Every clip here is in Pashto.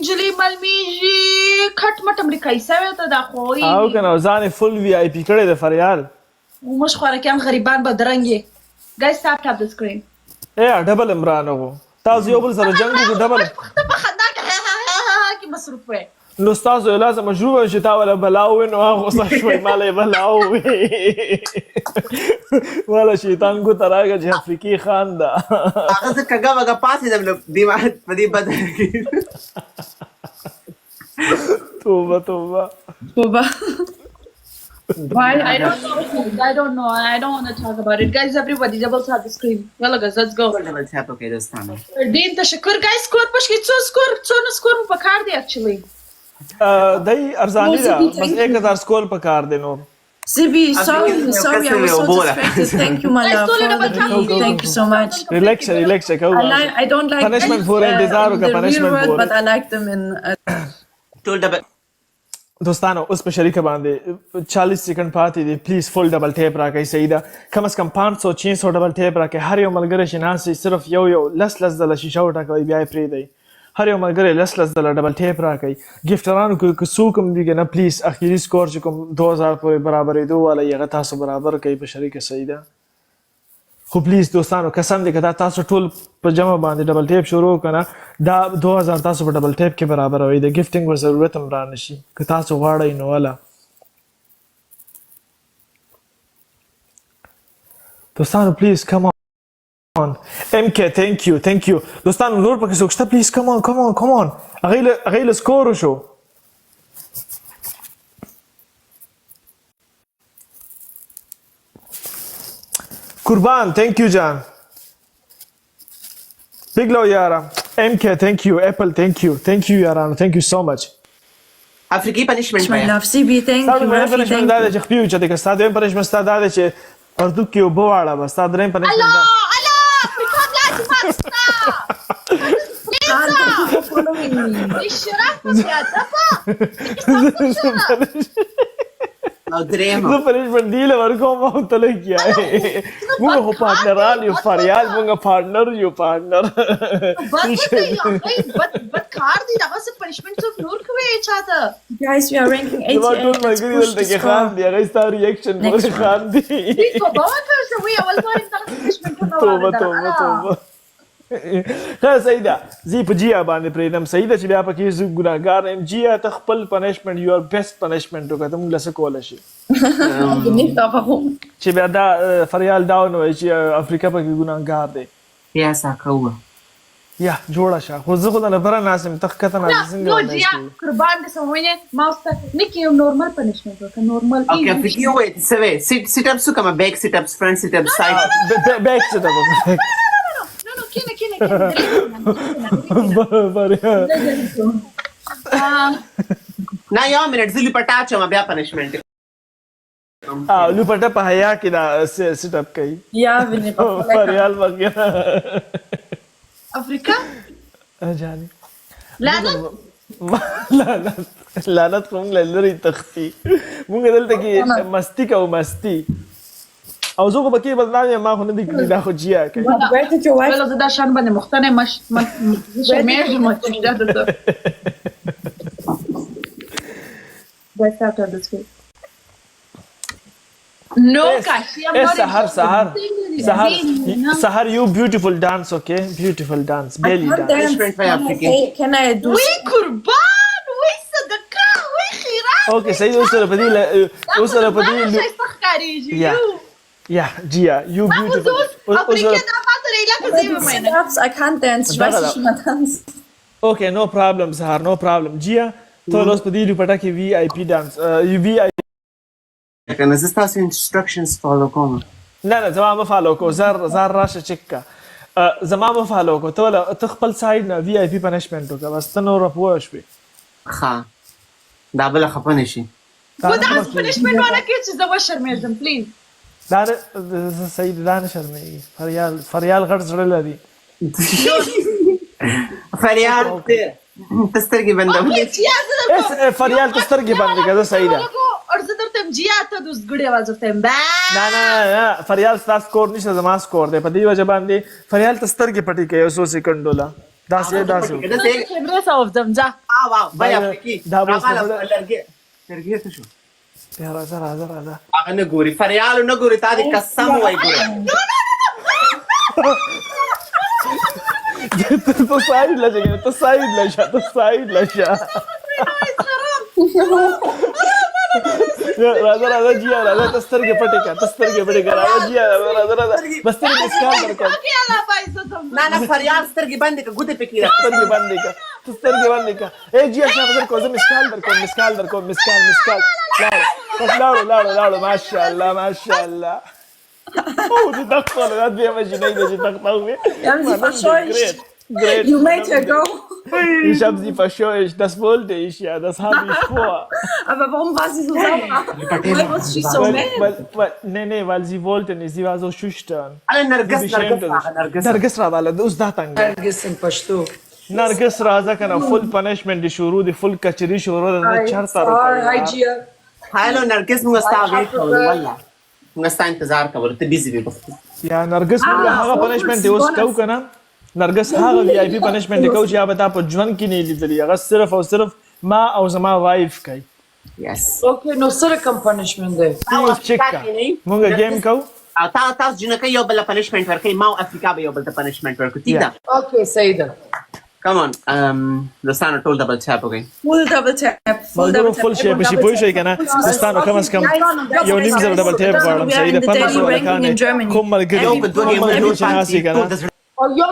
انجلي ملمیږي کټ مټ امریکایي سوی ته دا خو او کنه ځان فل وی آی پی کړی د فریال موږ خوارکیان غریبان بدرنګي guys tap the screen ډبل عمران وو تاسو یو بل سره جنگ وکړو ډبل په خندا کې مصروف وې نو تاسو لازم مجروبه چې تا ولا بلاو نو هغه څه شوي مالې بلاو ولا شیطان کو تراګه چې افریقي خان دا هغه څه کګه وګه پاسې د دیوار په دې بدل توبه توبه Why? I don't know. I don't want to talk about it. Guys, everybody, double tap the screen. Well, guys, let's go. double tap okay dostano Din tashakkur guys, score push ki score mu pakar de actually. دای ارزانی دا بس 1000 سکور پکار دی نور Zibi, sorry, I was so distracted. Thank you, my love. Thank you so much. relax I don't like punishment for انتظار کا the real punishment world, for but I like them in. ټول ډبل دوستانو اوس په شریکه باندې 40 سکند پاتې دي پلیز فل ډبل ټیپ راکړئ سیدا کم از کم 500 600 ډبل ټیپ راکړئ هر یو ملګری چې ناسي صرف یو لس ځله شیشه وټاکوي بیا یې پرېږدئ هر یو ملګری لس ځله ډبل ټیپ راکړئ ګفټرانو کې که څوک هم وي که نه پلیز اخري سکور چې کوم 2000 پورې برابرېدو والی هغه تاسو برابر کوئ په شریکه سیدا خو پلیز دوستانو قسم دی که دا تاسو ټول په جمع باندې ډبل ټیپ شروع کنه دا 2000 تاسو په ډبل ټیپ کې برابروي د ګفټینګ ور ضرورت هم را نشي که تاسو غواړئ نو والا دوستانو پلیز کم آن MK thank you دوستانو نور پکې څوک شته پلیز کم آن هغې له سکور وشو قربان thank you جان big love یارا MK thank you Apple thank you یارانو thank you so much افریقي punishment My love, Zibi, thank ستاسو you. مې Rafi, پنشمنټ thank دا you. دی چې خپې اوچتې که ستا دویم پنشمنټ ستا دا دی چې اردو کې اوبه واړه به ستا درېیم پنشمنټ دا او درېم زه پنشمنټ دی له ورکوم او ته لږ یې موږ خو پارټنران یو فریال موږ پارټنر یو پارټنر بد کار دی دغه څه پنشمنټ څوک نور کوي چاته Guys, we are ranking زما 88. ټول ملګري Let's push دلته the کې خان score. دي هغې ستا ریاکشن پورې خان دي په باور کوي چې وی اول ځل دغه پنشمنټونه توبه ښه صحیح ده زه په جیا باندې پرېږدم صحیح ده چې بیا پکې زه ګناهګار یم جیا ته خپل پنشمنټ یور بیسټ پنشمنټ وکړه ته موږ له څه کولی شي Nicht aber warum? چې بیا دا فریال دا ونه وایي چې افریقا پکې ګناهګار دی یا ساکوه یا جوړه شه خو زه خو د لپاره ناست یم ته ښکته ناست نو جیا قربان دې سمونه ما اوس نه کې نورمال پنشمنټ وکړه نورمال اوکې افریقي وایي څه وایي sit ups وکړم back sit ups front sit ups side بیک څه ده کینه نه یو منټ زه لپټا چوم بیا punishment لوپټه په حیا کې دا سیټ اپ کوي Ja, wenn ihr فریال وغیرہ افریقا جاني لعنت لعنت کوم لری تختی مونږ دلته کې مستی کوو مستی او زه خو پکې بدنام یم ما خو نه دي کړي دا خو جیا کوي Where did your wife? ولا زه دا شان باندې مختنه مش شرمېږم چې دا ده Guys, tap the screen. No, Kashi, I'm not Sahar, you beautiful dance, okay? Beautiful dance, belly dance. punishment by African Can I do? وی قربان وی صدقه وی خیرات Okay, صحیح اوسره په دې شایسته ښکارېږي یا جیا you beautiful افریقا دا ماته ریلا که زه ومینه Sit-ups, I can't dance. Ich weiß nicht, wie man tanzt. Okay, no problem Sahar, no problem جیا ته اوس په دې لپټه کې VIP dance VIP کنه زه ستاسو instructions follow کوم نه زما مه فالو کو زر راشه چک کا زما مه فالو کو ته خپل سایډ نه VIP punishment وکړه بس ته نور پوه شوې ښه دا بله خفه نه شي خو داسې پنشمنټ ونه کړي چې زه وشرمېږم پلیز دا صحیح دا نه شرمېږي فریال غټ زړه لري فریاد ته سترګې بندوي فریال ته سترګې بندې کړه صحیح ده اور زه درته یم جیا ته د اوسګړې اواز ورته یم نه فریال ستا سکور نشته زما سکور دی په دې وجه باندې فریال ته سترګې پټې کوي 100 سکندو لا داسې کیمرې سوف دم ځه واو بیا افریقي دا به اوس راغله په لرګي ته شو یا راځه راځه راځه هغه نه ګوري فریالو نه ګوري تا دې قسم وای ګوره تو ساید لشه تو ساید لشه تو ساید لشه راځه راځه جیا راځه تسترګې پټې کا تسترګې پټې کا راځه جیا راځه راځه بس ترې مسکال درکو نه نه فریال سترګې بندې کا ګوتې پکې راځه سترګې بندې کا تسترګې بندې کا اے جیا شاف درکو زه مسکال درکو مسکال لاړو ماشاءالله ماشاءالله او دې دخل را دې مې نه دې دخل Ja, sie verscheucht. You made her go. Ich habe sie verscheucht, das wollte ich ja, das habe ich vor. Aber warum war sie so sauer? Why was she so mad? Nee, weil sie wollte nicht, sie war so schüchtern. انا نرګس نرګس راواله اوس دا تنګ Nergis in Pashto. نرګس راځه کنه فل پنشمنت دی شروع دی فل کچری شروع ده چرته Hi, Gia. هالو نرګس موږ ستاسو والله موږ ستاسو انتظار کوو ته بيزي وي یا نرګس موږ هغه پنشمنت دی اوس کو کنه نرګس هغه وی آی پی پنشمنت کو چې هغه تا په ژوند کې نه لیدلی هغه صرف او صرف ما او زما وایف کوي یس Okay, no circum punishment there. اوس چیک کا موږ گیم کو او تاسو جنکه یو بل پنشمنت ورکړي ما او افریقا به یو بل پنشمنت ورکړي ٹھیک ده Okay, Saida. کم اون دوستانو ټول ډبل چاپ وګئ Full double tap. Full ملګرو double tap. فل شي په شي پوه شي کنه دوستانو کم از کم یو نیم زره ډبل ټیپ غواړم صحیح ده 1500 ولکانه کوم ملګری چې ناسي کنه Oh, yo.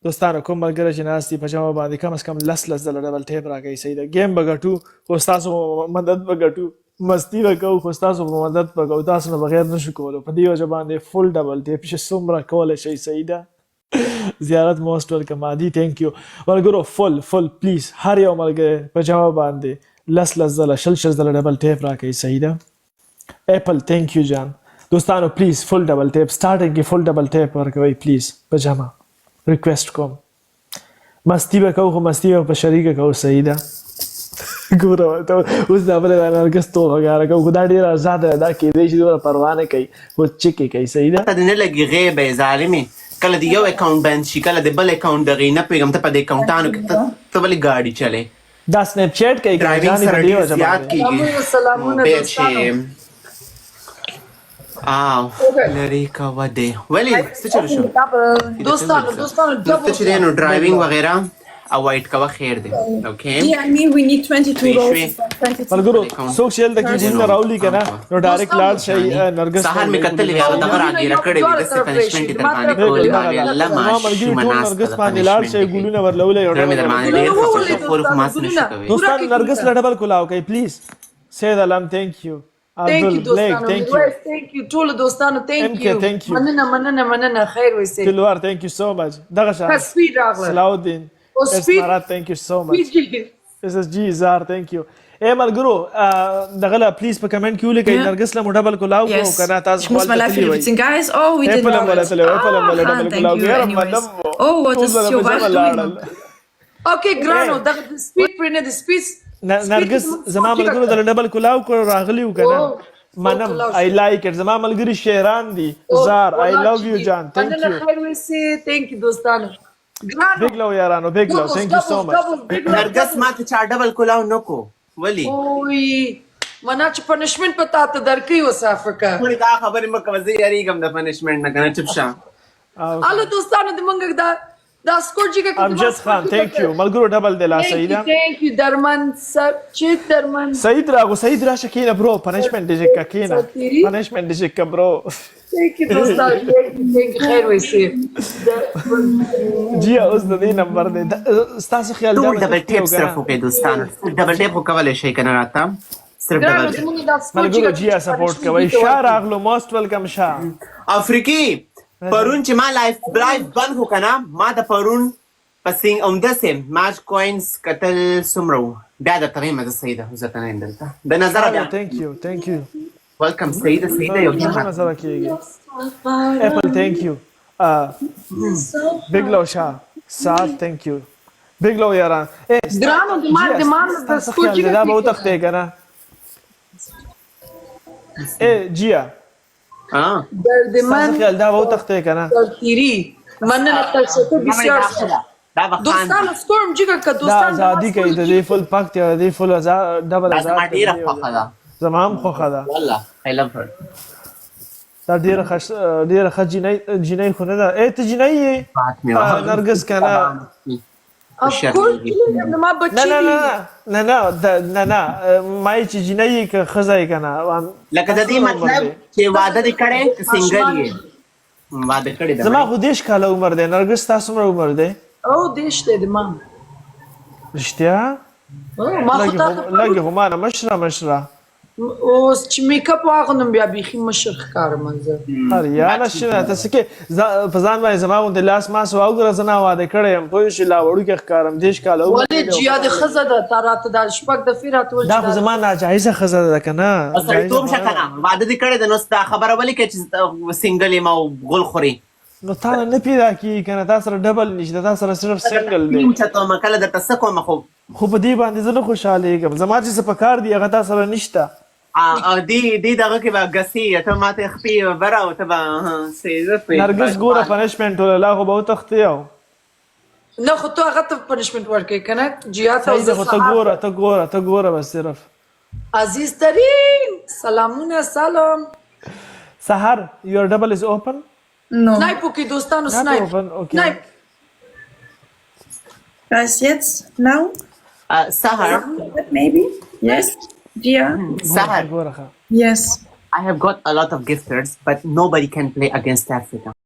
دوستانو کوم ملګری چې ناسي په جواب باندې کم از کم لس ډبل ټیپ راکړي صحیح ده گیم بغټو خو تاسو مدد بغټو مستی وکاو خو تاسو مدد وکاو تاسو نه بغیر نشو کولو په دې وجه باندې فل ډبل ټیپ چې څومره کول شي صحیح ده زیارت موست ویلکم عادي ثانک یو ملګرو فل پلیز هر یو ملګری په جواب باندې لس شل ډبل ټیپ راکړي صحیح ده اپل ثانک یو جان دوستانو پلیز فل ډبل ټیپ سٹارټینګ کې فل ډبل ټیپ ورکوي پلیز په جمع ریکویسټ کوم مستی وکاو خو مستی په شریک کو صحیح ده ګوره ته اوس دا بل نرګس تو وګاره کو دا ډیر آزاد ده کې دې چې پروا نه کوي او چیک کوي صحیح ده ته نه لګي غیبه ظالمي کله دی یو اکاونټ بند شي کله د بل اکاونټ دغې نه پیغام ته په دې اکاونټانو کې ته بلې ګاډي چلے دا سنیپ چیټ کوي ډرایوینګ سره ډیر زیات کیږي Salamuna dostano. لري کا وده ولی څه چلو شو Dostano, ته double چې نو ډرایوینګ وغیرہ اوایډ کوا خیر دی اوکې Yeah, I mean, we need 22 rolls. ملګرو څوک چې دلته کې جن راولي کنه نو ډایرکټ لاړ شي نرګس سهار می کتل وی هغه دغه راګی رکړې وي د پنشمنت تر باندې کولې وی الله ماشي مناس نرګس باندې لاړ شي ګولونه ورلولې مې در باندې ډېر خپل پور خو ماس نشو کوي دوستان نرګس لډبل کولاو کوي پلیز say the lam thank you Thank you, Blake Dostano. thank you Thank you. Tolo Dostano, thank MK, you. thank you. Manana, khair we say. Tilwar thank you so much دغه شان Speed Ragla. Salahuddin Oh, speed. Esmarat thank you so much Speed. SSG Zar thank you اے ملګرو دغه لا پلیز په کمنټ کې ولیکئ نرګس له ډبل کولاو کو Yes. کنه تاسو Ich muss mal live beziehen. Guys, oh, we did Apple well. Apple Thank you anyways. Oh, what is your wife doing? Okay, Grano, the speed printed the speed. نرګس زما ملګرو د ډبل کولاو کو راغلی وکنه منم I like it زما ملګری شهران دي زار I love you جان thank you Thank you Dostano. Grano. big love یارانو big love thank you so much نرګس ما ته چا ډبل کولاو نکو ولی Oi. Mana چې punishment پتا ته درکې وس افریقا. مړي دا خبرې مکه وزي یریګم د پنشمنت نه کنه چپ شه Allo Dostano د منګ دا سکورجی کا امجد خان thank you ملګرو ډبل دی لا صحیح ده Thank you درمن سر چیک درمن سعید راغو سعید راشه کینه برو پنشمنت دی کا کینه پنشمنت دی کا برو Thank you Dostano. Thank you خیر وسی. جی اوس د دې نمبر دی ستاسو خیال ټول ډبل ټیپ صرف وکړئ دوستانو ډبل ټیپ کولای شي کنه راته صرف ډبل ټیپ ملګرو جی سپورټ کوي شاه راغلو موست ویلکم شاه افریقي پرون چې ما لایف بند هو کنه ما د پرون پسینګ اومدسه ماچ کوینز قتل سمرو بیا د تغیم د سیده زته نه اندلته د نظر بیا thank you ویلکم سیده یو د نظر کیږي اپل thank you big love شاه سات thank you big love یاران Grano demand the سکورجی دا به وتخته کنه جیا ها demand خیال دا به وتخته کنه تیری مننه تاسو بسیار دا به خان دوستانو سکورم جګه که دا دوستان ازادي کوي د دې فل پاک دی د دې فل ډبل دا آزاد زما ډېره خوښه ده زما هم خوښه ده والله I love her دا ډېره ښه جینۍ خو نه ده ای ته جینۍ یې نرګس که نه ما بچی نه ما یې چې جینۍ یې که ښځه یې که نه لکه د دې مطلب چې واده دې کړی که سنګل یې واده کړی ده زما خو 10 کاله عمر دی نرګس ستا څومره عمر دی او دیش دی د ما رښتیا ما خو تا ته لږ خو ما نه مشره اوس چې میک اپ واغوندم بیا بیخي مشر ښکارم زه یا نشینه ته څه کې په ځان باندې زما غوندې لاس ماس واوګره زه نه واده کړی یم پوه شې لا وړوکی ښکارم 10 کاله ولې جیا د ښځه ده تا راته دا شپږ دفعې راته وویل دا خو زما ناجایزه ښځه ده که نه سړیتوب شه که نه واده دې کړی ده نو دا خبره ولې کوې چې سنګل یم او غول خورې نو تا نه پیدا کېږي که نه تا سره ډبل نشته تا سره صرف سنګل دی چتومه کله درته څه کومه خو په دې باندې زه نه خوشحالېږم زما چې څه په کار دي هغه تا سره نشته دې دغه کې به ګسې ته ماته خپې بره او ته به نرګس ګوره پنشمنټ ولله خو به وتښتې او نه خو ته هغه ته پنشمنټ ورکوې که نه جیا ته صحیح ده خو ته ګوره بس صرف عزیز ترین سلامونه سلام سهر your double is open No. سنایپ وکړي دوستانو not سنایپ open okay سنایپ Guys, jetzt? Now? Sahar Maybe? Yes? Gia? Sahar ګوره ښه Yes. I have got a lot of gifters but nobody can play against Africa